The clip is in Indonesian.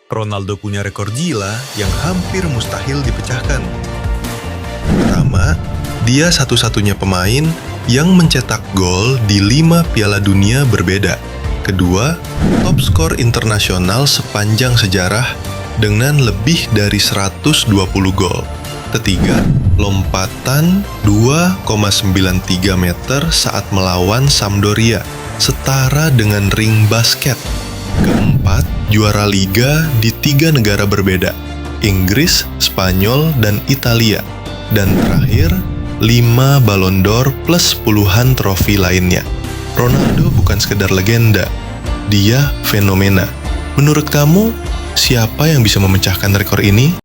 Ronaldo punya rekor gila yang hampir mustahil dipecahkan. Pertama, dia satu-satunya pemain yang mencetak gol di 5 Piala Dunia berbeda. Kedua, top skor internasional sepanjang sejarah dengan lebih dari 120 gol. Ketiga, lompatan 2,93 meter saat melawan Sampdoria, setara dengan ring basket. Keempat, juara liga di 3 negara berbeda, Inggris, Spanyol, dan Italia. Dan terakhir, 5 Ballon d'Or plus puluhan trofi lainnya. Ronaldo bukan sekedar legenda, dia fenomena. Menurut kamu, siapa yang bisa memecahkan rekor ini?